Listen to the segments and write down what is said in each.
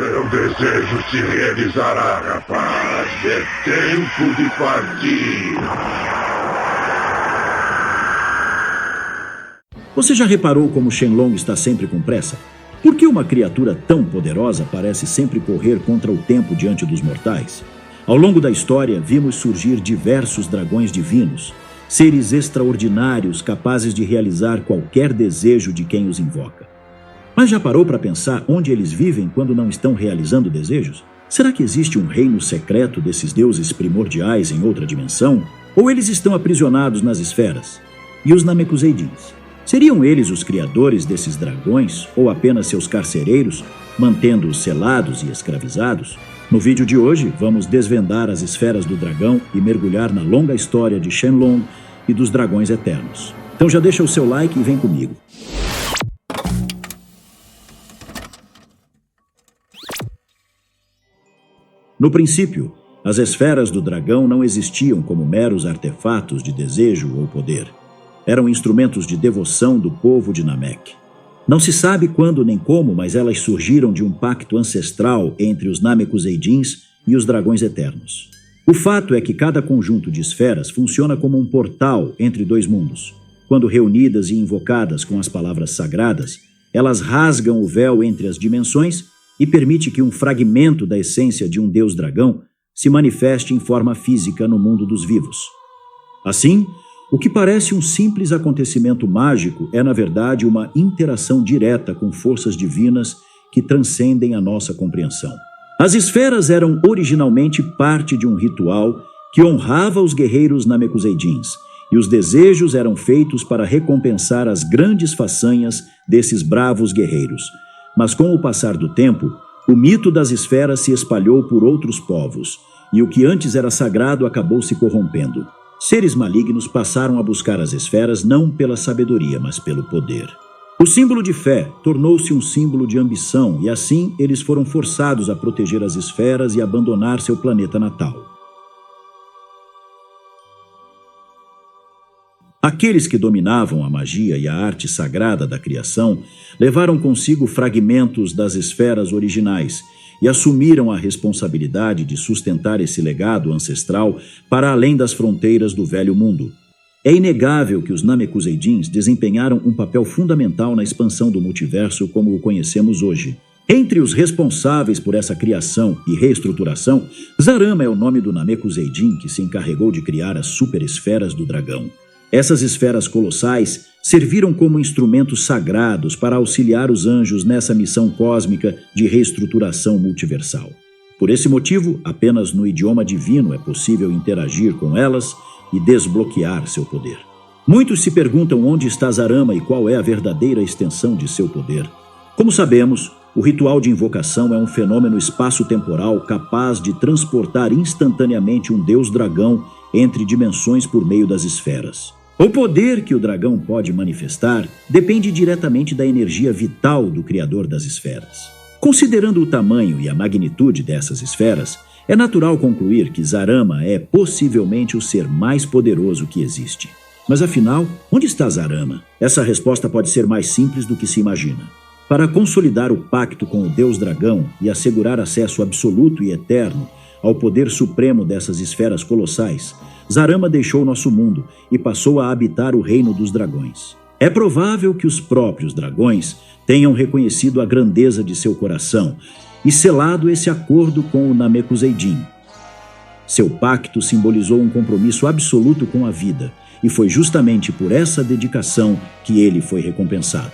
Seu desejo se realizará, rapaz. É tempo de partir. Você já reparou como Shenlong está sempre com pressa? Por que uma criatura tão poderosa parece sempre correr contra o tempo diante dos mortais? Ao longo da história, vimos surgir diversos dragões divinos, seres extraordinários capazes de realizar qualquer desejo de quem os invoca. Mas já parou para pensar onde eles vivem quando não estão realizando desejos? Será que existe um reino secreto desses deuses primordiais em outra dimensão? Ou eles estão aprisionados nas esferas? E os Namekuseidins? Seriam eles os criadores desses dragões ou apenas seus carcereiros, mantendo-os selados e escravizados? No vídeo de hoje, vamos desvendar as esferas do dragão e mergulhar na longa história de Shenlong e dos dragões eternos. Então já deixa o seu like e vem comigo. No princípio, as esferas do dragão não existiam como meros artefatos de desejo ou poder. Eram instrumentos de devoção do povo de Namek. Não se sabe quando nem como, mas elas surgiram de um pacto ancestral entre os Namekuseidins e os dragões eternos. O fato é que cada conjunto de esferas funciona como um portal entre dois mundos. Quando reunidas e invocadas com as palavras sagradas, elas rasgam o véu entre as dimensões e permite que um fragmento da essência de um deus-dragão se manifeste em forma física no mundo dos vivos. Assim, o que parece um simples acontecimento mágico é, na verdade, uma interação direta com forças divinas que transcendem a nossa compreensão. As esferas eram originalmente parte de um ritual que honrava os guerreiros Namekuseidins, e os desejos eram feitos para recompensar as grandes façanhas desses bravos guerreiros. Mas com o passar do tempo, o mito das esferas se espalhou por outros povos, e o que antes era sagrado acabou se corrompendo. Seres malignos passaram a buscar as esferas não pela sabedoria, mas pelo poder. O símbolo de fé tornou-se um símbolo de ambição e assim eles foram forçados a proteger as esferas e abandonar seu planeta natal. Aqueles que dominavam a magia e a arte sagrada da criação levaram consigo fragmentos das esferas originais e assumiram a responsabilidade de sustentar esse legado ancestral para além das fronteiras do velho mundo. É inegável que os Namekuseidins desempenharam um papel fundamental na expansão do multiverso como o conhecemos hoje. Entre os responsáveis por essa criação e reestruturação, Zarama é o nome do Namekuseidin que se encarregou de criar as superesferas do dragão. Essas esferas colossais serviram como instrumentos sagrados para auxiliar os anjos nessa missão cósmica de reestruturação multiversal. Por esse motivo, apenas no idioma divino é possível interagir com elas e desbloquear seu poder. Muitos se perguntam onde está Zarama e qual é a verdadeira extensão de seu poder. Como sabemos, o ritual de invocação é um fenômeno espaço-temporal capaz de transportar instantaneamente um deus-dragão entre dimensões por meio das esferas. O poder que o dragão pode manifestar depende diretamente da energia vital do Criador das esferas. Considerando o tamanho e a magnitude dessas esferas, é natural concluir que Zarama é possivelmente o ser mais poderoso que existe. Mas afinal, onde está Zarama? Essa resposta pode ser mais simples do que se imagina. Para consolidar o pacto com o Deus Dragão e assegurar acesso absoluto e eterno ao poder supremo dessas esferas colossais, Zarama deixou nosso mundo e passou a habitar o reino dos dragões. É provável que os próprios dragões tenham reconhecido a grandeza de seu coração e selado esse acordo com o Namekuseidin. Seu pacto simbolizou um compromisso absoluto com a vida, e foi justamente por essa dedicação que ele foi recompensado.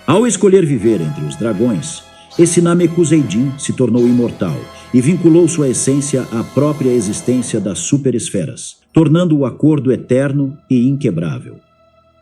Ao escolher viver entre os dragões, esse Namekuseidin se tornou imortal e vinculou sua essência à própria existência das superesferas, tornando o acordo eterno e inquebrável.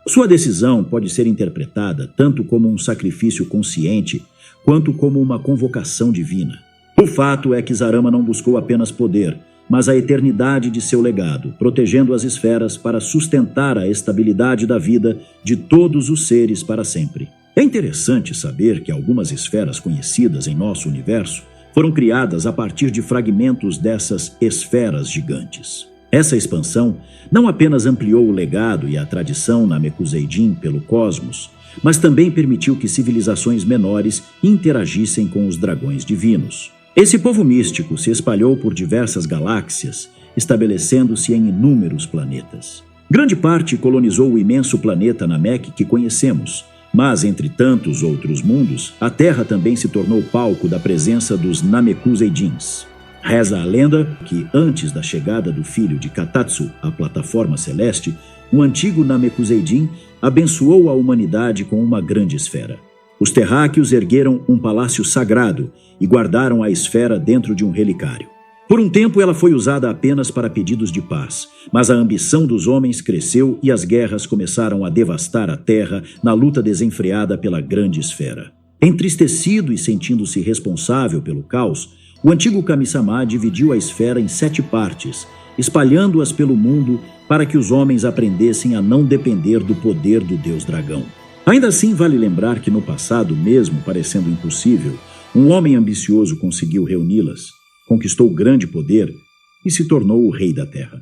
Sua decisão pode ser interpretada tanto como um sacrifício consciente, quanto como uma convocação divina. O fato é que Zarama não buscou apenas poder, mas a eternidade de seu legado, protegendo as esferas para sustentar a estabilidade da vida de todos os seres para sempre. É interessante saber que algumas esferas conhecidas em nosso universo foram criadas a partir de fragmentos dessas esferas gigantes. Essa expansão não apenas ampliou o legado e a tradição Namekuseidin pelo cosmos, mas também permitiu que civilizações menores interagissem com os dragões divinos. Esse povo místico se espalhou por diversas galáxias, estabelecendo-se em inúmeros planetas. Grande parte colonizou o imenso planeta Namek que conhecemos, mas entre tantos outros mundos, a Terra também se tornou palco da presença dos Namekuseidins. Reza a lenda que, antes da chegada do filho de Katatsu à plataforma celeste, um antigo Namekuseidin abençoou a humanidade com uma grande esfera. Os terráqueos ergueram um palácio sagrado e guardaram a esfera dentro de um relicário. Por um tempo ela foi usada apenas para pedidos de paz, mas a ambição dos homens cresceu e as guerras começaram a devastar a terra na luta desenfreada pela grande esfera. Entristecido e sentindo-se responsável pelo caos, o antigo Kami-sama dividiu a esfera em 7 partes, espalhando-as pelo mundo para que os homens aprendessem a não depender do poder do Deus Dragão. Ainda assim, vale lembrar que no passado, mesmo parecendo impossível, um homem ambicioso conseguiu reuni-las, conquistou grande poder e se tornou o rei da Terra.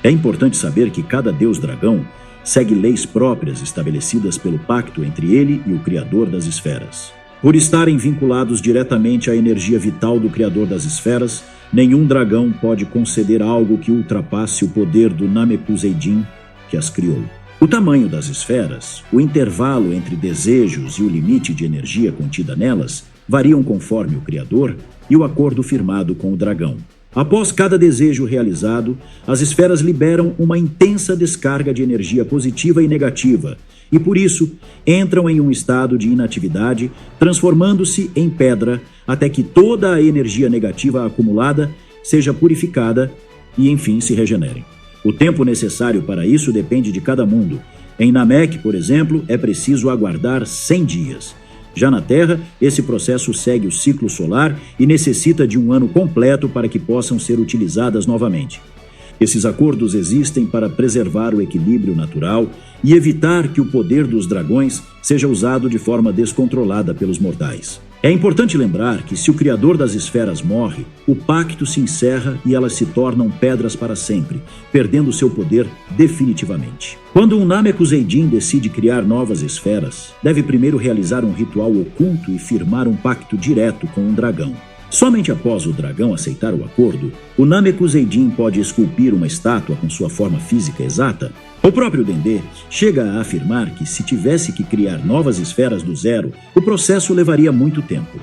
É importante saber que cada Deus Dragão segue leis próprias estabelecidas pelo pacto entre ele e o Criador das Esferas. Por estarem vinculados diretamente à energia vital do Criador das Esferas, nenhum dragão pode conceder algo que ultrapasse o poder do Namekuseidin que as criou. O tamanho das esferas, o intervalo entre desejos e o limite de energia contida nelas variam conforme o Criador e o acordo firmado com o dragão. Após cada desejo realizado, as esferas liberam uma intensa descarga de energia positiva e negativa, e por isso entram em um estado de inatividade, transformando-se em pedra até que toda a energia negativa acumulada seja purificada e, enfim, se regenerem. O tempo necessário para isso depende de cada mundo. Em Namek, por exemplo, é preciso aguardar 100 dias. Já na Terra, esse processo segue o ciclo solar e necessita de um ano completo para que possam ser utilizadas novamente. Esses acordos existem para preservar o equilíbrio natural e evitar que o poder dos dragões seja usado de forma descontrolada pelos mortais. É importante lembrar que se o Criador das Esferas morre, o pacto se encerra e elas se tornam pedras para sempre, perdendo seu poder definitivamente. Quando um Namekuseidin decide criar novas esferas, deve primeiro realizar um ritual oculto e firmar um pacto direto com um dragão. Somente após o dragão aceitar o acordo, o Namekuseidin pode esculpir uma estátua com sua forma física exata. O próprio Dendê chega a afirmar que se tivesse que criar novas esferas do zero, o processo levaria muito tempo.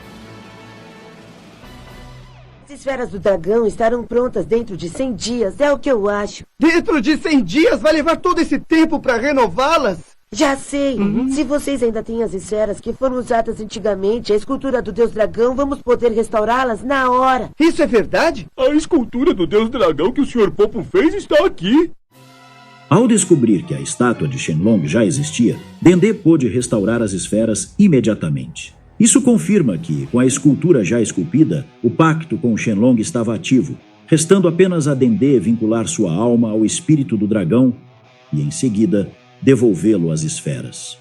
As esferas do dragão estarão prontas dentro de 100 dias, é o que eu acho. Dentro de 100 dias? Vai levar todo esse tempo para renová-las? Já sei. Se vocês ainda têm as esferas que foram usadas antigamente, a escultura do Deus Dragão, vamos poder restaurá-las na hora. Isso é verdade? A escultura do Deus Dragão que o Sr. Popo fez está aqui. Ao descobrir que a estátua de Shenlong já existia, Dendê pôde restaurar as esferas imediatamente. Isso confirma que, com a escultura já esculpida, o pacto com Shenlong estava ativo, restando apenas a Dendê vincular sua alma ao espírito do dragão e, em seguida, devolvê-lo às esferas.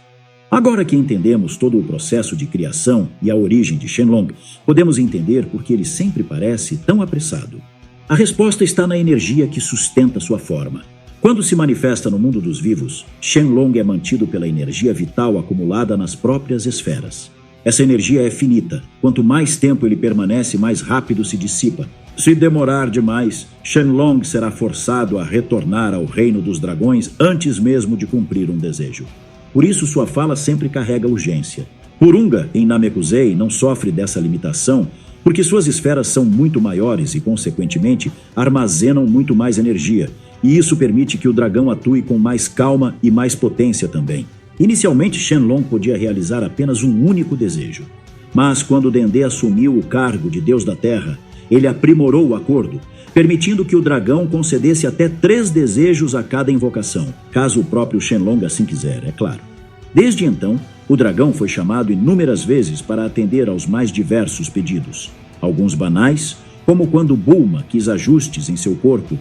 Agora que entendemos todo o processo de criação e a origem de Shenlong, podemos entender por que ele sempre parece tão apressado. A resposta está na energia que sustenta sua forma. Quando se manifesta no mundo dos vivos, Shenlong é mantido pela energia vital acumulada nas próprias esferas. Essa energia é finita. Quanto mais tempo ele permanece, mais rápido se dissipa. Se demorar demais, Shenlong será forçado a retornar ao reino dos dragões antes mesmo de cumprir um desejo. Por isso sua fala sempre carrega urgência. Purunga, em Namekusei, não sofre dessa limitação porque suas esferas são muito maiores e, consequentemente, armazenam muito mais energia, e isso permite que o dragão atue com mais calma e mais potência também. Inicialmente, Shenlong podia realizar apenas um único desejo. Mas quando Dendê assumiu o cargo de Deus da Terra, ele aprimorou o acordo, permitindo que o dragão concedesse até 3 desejos a cada invocação, caso o próprio Shenlong assim quiser, é claro. Desde então, o dragão foi chamado inúmeras vezes para atender aos mais diversos pedidos. Alguns banais, como quando Bulma quis ajustes em seu corpo,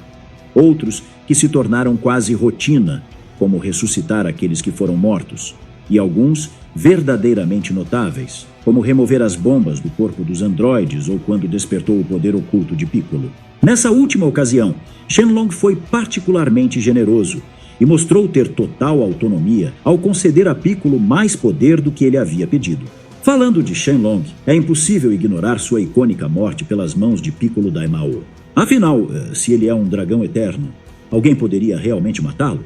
outros que se tornaram quase rotina, como ressuscitar aqueles que foram mortos, e alguns verdadeiramente notáveis, como remover as bombas do corpo dos androides ou quando despertou o poder oculto de Piccolo. Nessa última ocasião, Shenlong foi particularmente generoso e mostrou ter total autonomia ao conceder a Piccolo mais poder do que ele havia pedido. Falando de Shenlong, é impossível ignorar sua icônica morte pelas mãos de Piccolo Daimao. Afinal, se ele é um dragão eterno, alguém poderia realmente matá-lo?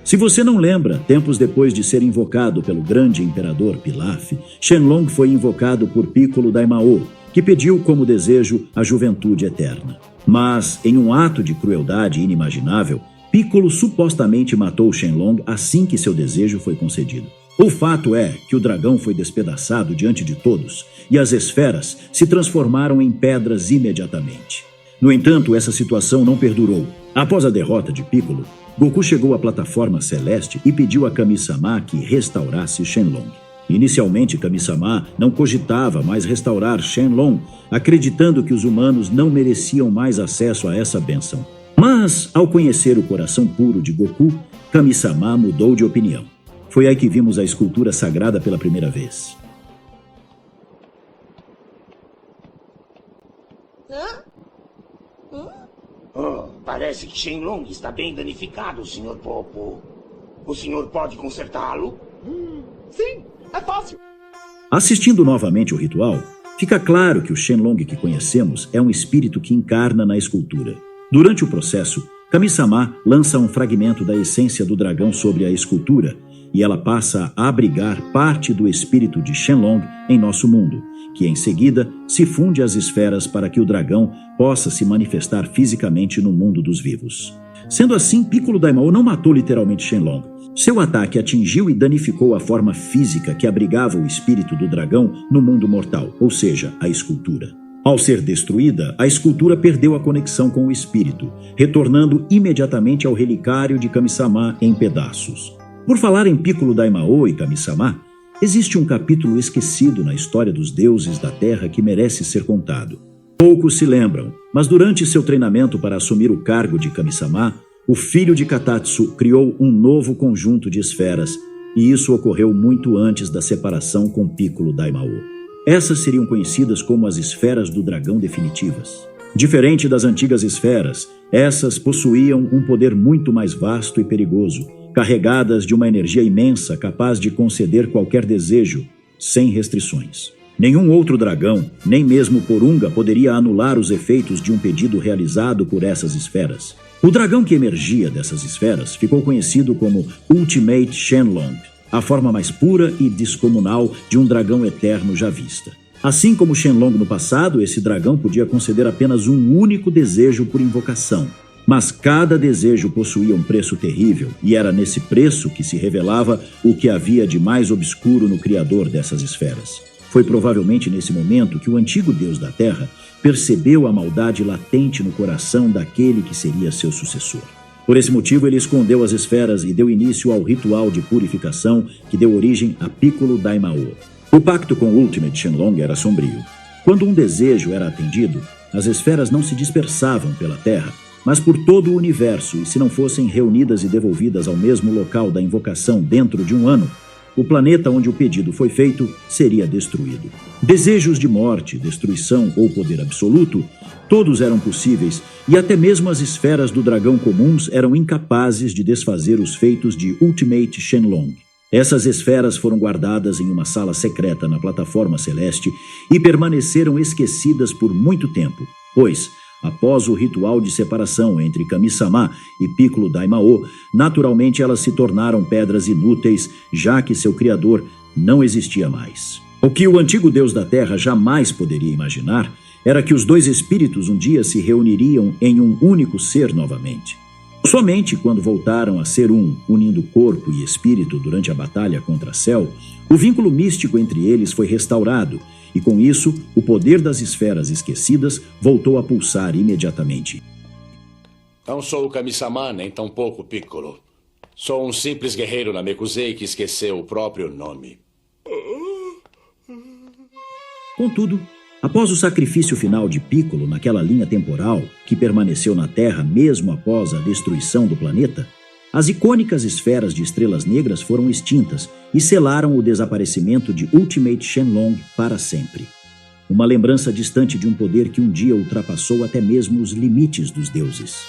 Se você não lembra, tempos depois de ser invocado pelo grande imperador Pilaf, Shenlong foi invocado por Piccolo Daimao, que pediu como desejo a juventude eterna. Mas, em um ato de crueldade inimaginável, Piccolo supostamente matou Shenlong assim que seu desejo foi concedido. O fato é que o dragão foi despedaçado diante de todos e as esferas se transformaram em pedras imediatamente. No entanto, essa situação não perdurou. Após a derrota de Piccolo, Goku chegou à plataforma celeste e pediu a Kami-sama que restaurasse Shenlong. Inicialmente, Kami-sama não cogitava mais restaurar Shenlong, acreditando que os humanos não mereciam mais acesso a essa bênção. Mas, ao conhecer o coração puro de Goku, Kami-sama mudou de opinião. Foi aí que vimos a escultura sagrada pela primeira vez. Parece que Shenlong está bem danificado, Sr. Popo. O senhor pode consertá-lo? Sim, é fácil. Assistindo novamente o ritual, fica claro que o Shenlong que conhecemos é um espírito que encarna na escultura. Durante o processo, Kami-sama lança um fragmento da essência do dragão sobre a escultura e ela passa a abrigar parte do espírito de Shenlong em nosso mundo, que em seguida se funde às esferas para que o dragão possa se manifestar fisicamente no mundo dos vivos. Sendo assim, Piccolo Daimao não matou literalmente Shenlong. Seu ataque atingiu e danificou a forma física que abrigava o espírito do dragão no mundo mortal, ou seja, a escultura. Ao ser destruída, a escultura perdeu a conexão com o espírito, retornando imediatamente ao relicário de Kami-sama em pedaços. Por falar em Piccolo Daimao e Kami-sama, existe um capítulo esquecido na história dos deuses da Terra que merece ser contado. Poucos se lembram, mas durante seu treinamento para assumir o cargo de Kami-sama, o filho de Katatsu criou um novo conjunto de esferas, e isso ocorreu muito antes da separação com Piccolo Daimao. Essas seriam conhecidas como as esferas do dragão definitivas. Diferente das antigas esferas, essas possuíam um poder muito mais vasto e perigoso, carregadas de uma energia imensa capaz de conceder qualquer desejo, sem restrições. Nenhum outro dragão, nem mesmo Porunga, poderia anular os efeitos de um pedido realizado por essas esferas. O dragão que emergia dessas esferas ficou conhecido como Ultimate Shenlong, a forma mais pura e descomunal de um dragão eterno já vista. Assim como Shenlong no passado, esse dragão podia conceder apenas um único desejo por invocação. Mas cada desejo possuía um preço terrível, e era nesse preço que se revelava o que havia de mais obscuro no criador dessas esferas. Foi provavelmente nesse momento que o antigo deus da Terra percebeu a maldade latente no coração daquele que seria seu sucessor. Por esse motivo, ele escondeu as esferas e deu início ao ritual de purificação que deu origem a Piccolo Daimao. O pacto com Ultimate Shenlong era sombrio. Quando um desejo era atendido, as esferas não se dispersavam pela Terra, mas por todo o universo, e se não fossem reunidas e devolvidas ao mesmo local da invocação dentro de um ano, o planeta onde o pedido foi feito seria destruído. Desejos de morte, destruição ou poder absoluto, todos eram possíveis, e até mesmo as esferas do dragão comuns eram incapazes de desfazer os feitos de Ultimate Shenlong. Essas esferas foram guardadas em uma sala secreta na plataforma celeste e permaneceram esquecidas por muito tempo, pois, após o ritual de separação entre Kami-sama e Piccolo Daimao, naturalmente elas se tornaram pedras inúteis, já que seu criador não existia mais. O que o antigo deus da Terra jamais poderia imaginar era que os dois espíritos um dia se reuniriam em um único ser novamente. Somente quando voltaram a ser um, unindo corpo e espírito durante a batalha contra Cell, o vínculo místico entre eles foi restaurado, e com isso, o poder das esferas esquecidas voltou a pulsar imediatamente. Não sou o Kami-sama, nem tampouco Piccolo. Sou um simples guerreiro Namekusei que esqueceu o próprio nome. Contudo, após o sacrifício final de Piccolo naquela linha temporal que permaneceu na Terra mesmo após a destruição do planeta, as icônicas esferas de estrelas negras foram extintas e selaram o desaparecimento de Ultimate Shenlong para sempre. Uma lembrança distante de um poder que um dia ultrapassou até mesmo os limites dos deuses.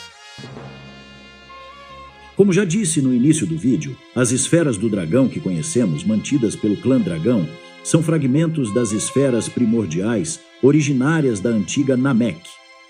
Como já disse no início do vídeo, as esferas do dragão que conhecemos, mantidas pelo clã dragão, são fragmentos das esferas primordiais originárias da antiga Namek.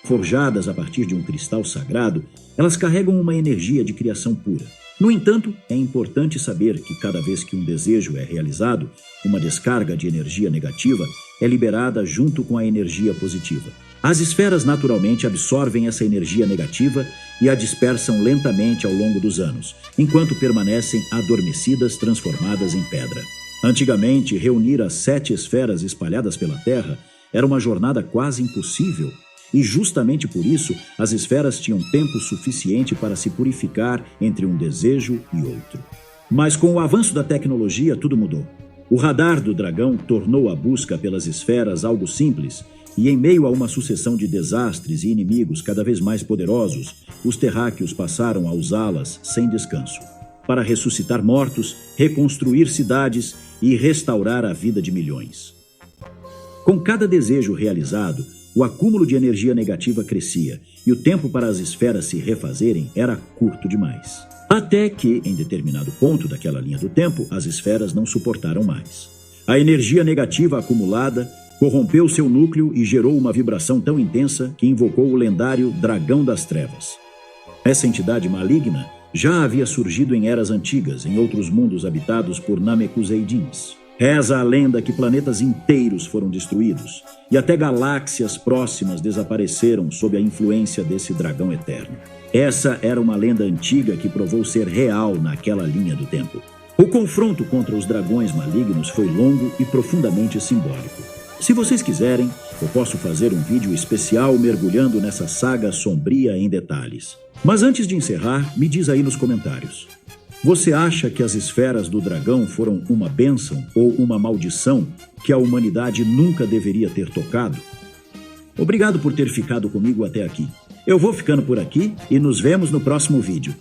Forjadas a partir de um cristal sagrado, elas carregam uma energia de criação pura. No entanto, é importante saber que cada vez que um desejo é realizado, uma descarga de energia negativa é liberada junto com a energia positiva. As esferas naturalmente absorvem essa energia negativa e a dispersam lentamente ao longo dos anos, enquanto permanecem adormecidas, transformadas em pedra. Antigamente, reunir as 7 esferas espalhadas pela Terra era uma jornada quase impossível, e justamente por isso as esferas tinham tempo suficiente para se purificar entre um desejo e outro. Mas com o avanço da tecnologia, tudo mudou. O radar do dragão tornou a busca pelas esferas algo simples, e em meio a uma sucessão de desastres e inimigos cada vez mais poderosos, os terráqueos passaram a usá-las sem descanso, para ressuscitar mortos, reconstruir cidades e restaurar a vida de milhões. Com cada desejo realizado, o acúmulo de energia negativa crescia e o tempo para as esferas se refazerem era curto demais. Até que, em determinado ponto daquela linha do tempo, as esferas não suportaram mais. A energia negativa acumulada corrompeu seu núcleo e gerou uma vibração tão intensa que invocou o lendário Dragão das Trevas. Essa entidade maligna já havia surgido em eras antigas, em outros mundos habitados por Namekuseidins. Reza a lenda que planetas inteiros foram destruídos e até galáxias próximas desapareceram sob a influência desse dragão eterno. Essa era uma lenda antiga que provou ser real naquela linha do tempo. O confronto contra os dragões malignos foi longo e profundamente simbólico. Se vocês quiserem, eu posso fazer um vídeo especial mergulhando nessa saga sombria em detalhes. Mas antes de encerrar, me diz aí nos comentários. Você acha que as esferas do dragão foram uma bênção ou uma maldição que a humanidade nunca deveria ter tocado? Obrigado por ter ficado comigo até aqui. Eu vou ficando por aqui e nos vemos no próximo vídeo.